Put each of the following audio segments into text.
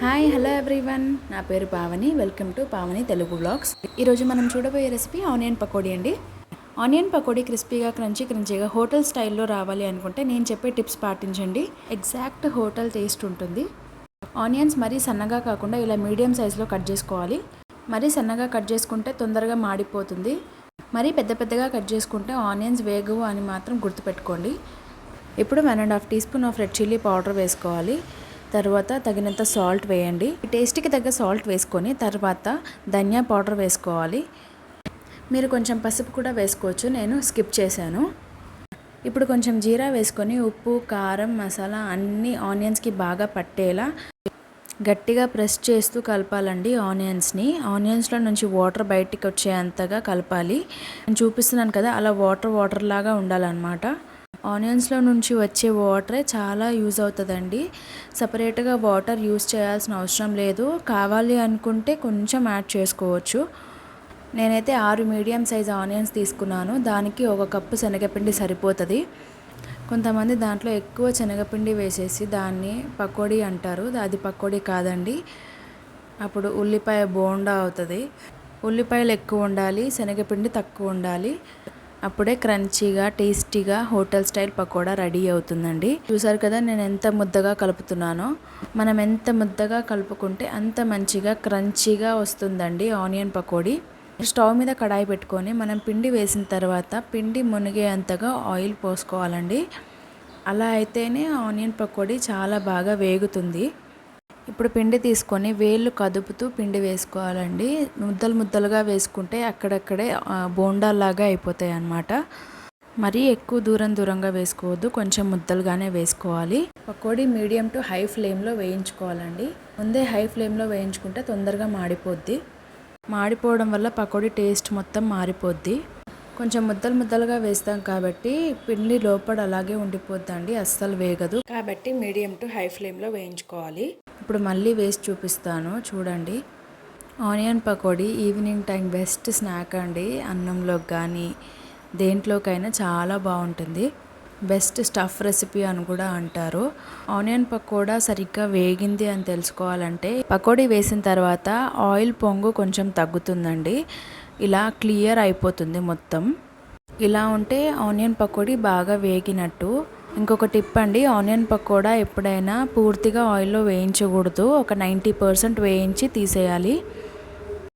Hi hello everyone, నా పేరు Pavani. Welcome to Pavani Telugu blogs. ఈరోజు మనం చూడబోయే రెసిపీ ఆనియన్ పకోడీ అండి. ఆనియన్ పకోడీ క్రిస్పీగా క్రంచీగా హోటల్ స్టైల్లో రావాలి అనుకుంటే నేను చెప్పే టిప్స్ పాటించండి. ఎగ్జాక్ట్ హోటల్ టేస్ట్ ఉంటుంది. ఆనియన్స్ మరీ సన్నగా కాకుండా ఇలా మీడియం సైజులో కట్ చేసుకోవాలి. మరీ సన్నగా కట్ చేసుకుంటే తొందరగా మాడిపోతుంది. మరీ పెద్దగా కట్ చేసుకుంటే ఆనియన్స్ వేగవు అని మాత్రం గుర్తుపెట్టుకోండి. ఇప్పుడు 1.5 teaspoon of red chilli powder వేసుకోవాలి. తర్వాత తగినంత సాల్ట్ వేయండి. టేస్ట్కి తగ్గ సాల్ట్ వేసుకొని తర్వాత ధనియా పౌడర్ వేసుకోవాలి. మీరు కొంచెం పసుపు కూడా వేసుకోవచ్చు, నేను స్కిప్ చేశాను. ఇప్పుడు కొంచెం జీరా వేసుకొని ఉప్పు, కారం, మసాలా అన్నీ ఆనియన్స్కి బాగా పట్టేలా గట్టిగా ప్రెస్ చేస్తూ కలపాలండి. ఆనియన్స్లో నుంచి వాటర్ బయటికి వచ్చేంతగా కలపాలి. నేను చూపిస్తున్నాను కదా, అలా వాటర్ లాగా ఉండాలన్నమాట. ఆనియన్స్లో నుంచి వచ్చే వాటరే చాలా యూజ్ అవుతుందండి. సపరేట్గా వాటర్ యూజ్ చేయాల్సిన అవసరం లేదు. కావాలి అనుకుంటే కొంచెం యాడ్ చేసుకోవచ్చు. నేనైతే 6 మీడియం సైజ్ ఆనియన్స్ తీసుకున్నాను. దానికి 1 కప్పు శనగపిండి సరిపోతుంది. కొంతమంది దాంట్లో ఎక్కువ శనగపిండి వేసేసి దాన్ని పకోడీ అంటారు. అది పకోడీ కాదండి, అప్పుడు ఉల్లిపాయ బోండా అవుతుంది. ఉల్లిపాయలు ఎక్కువ ఉండాలి, శనగపిండి తక్కువ ఉండాలి. అప్పుడే క్రంచీగా టేస్టీగా హోటల్ స్టైల్ పకోడా రెడీ అవుతుందండి. చూసారు కదా నేను ఎంత ముద్దగా కలుపుతున్నానో. మనం ఎంత ముద్దగా కలుపుకుంటే అంత మంచిగా క్రంచీగా వస్తుందండి ఆనియన్ పకోడీ. స్టవ్ మీద కడాయి పెట్టుకొని మనం పిండి వేసిన తర్వాత పిండి మునిగేంతగా ఆయిల్ పోసుకోవాలండి. అలా అయితేనే ఆనియన్ పకోడీ చాలా బాగా వేగుతుంది. ఇప్పుడు పిండి తీసుకొని వేళ్ళు కదుపుతూ పిండి వేసుకోవాలండి. ముద్దలుగా వేసుకుంటే అక్కడక్కడే బోండాలాగా అయిపోతాయి అన్నమాట. మరీ ఎక్కువ దూరంగా వేసుకోవద్దు, కొంచెం ముద్దలుగానే వేసుకోవాలి. పకోడీ మీడియం టు హై ఫ్లేమ్లో వేయించుకోవాలండి. ముందే హై ఫ్లేమ్లో వేయించుకుంటే తొందరగా మాడిపోవడం వల్ల పకోడీ టేస్ట్ మొత్తం మారిపోద్ది. కొంచెం ముద్దలుగా వేస్తాం కాబట్టి పిండి లోపల అలాగే ఉండిపోద్దండి, అస్సలు వేగదు. కాబట్టి మీడియం టు హై ఫ్లేమ్లో వేయించుకోవాలి. ఇప్పుడు మళ్ళీ వేసి చూపిస్తాను చూడండి. Onion pakodi evening time best snack అండి. అన్నంలోకి కానీ దేంట్లోకైనా చాలా బాగుంటుంది. బెస్ట్ స్టఫ్ రెసిపీ అని కూడా అంటారు. ఆనియన్ పకోడా సరిగ్గా వేగింది అని తెలుసుకోవాలంటే పకోడీ వేసిన తర్వాత ఆయిల్ పొంగు కొంచెం తగ్గుతుందండి. ఇలా క్లియర్ అయిపోతుంది మొత్తం. ఇలా ఉంటే ఆనియన్ పకోడీ బాగా వేగినట్టు. ఇంకొక టిప్ అండి, ఆనియన్ పకోడా ఎప్పుడైనా పూర్తిగా ఆయిల్లో వేయించకూడదు. ఒక 90% వేయించి తీసేయాలి.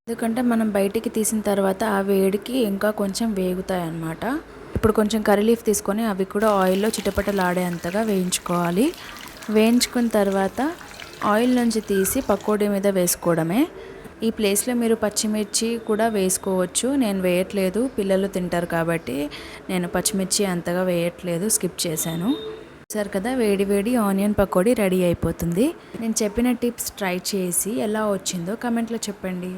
ఎందుకంటే మనం బయటికి తీసిన తర్వాత ఆ వేడికి ఇంకా కొంచెం వేగుతాయి అన్నమాట. ఇప్పుడు కొంచెం కర్రీ లీఫ్ తీసుకొని అవి కూడా ఆయిల్లో చిటపటలాడేంతగా వేయించుకోవాలి. వేయించుకున్న తర్వాత ఆయిల్ నుంచి తీసి పకోడీ మీద వేసుకోవడమే. ఈ ప్లేస్లో మీరు పచ్చిమిర్చి కూడా వేసుకోవచ్చు. నేను వేయట్లేదు, పిల్లలు తింటారు కాబట్టి నేను పచ్చిమిర్చి అంతగా వేయట్లేదు, స్కిప్ చేశాను. సరే కదా, వేడి ఆనియన్ పకోడీ రెడీ అయిపోతుంది. నేను చెప్పిన టిప్స్ ట్రై చేసి ఎలా వచ్చిందో కమెంట్లో చెప్పండి.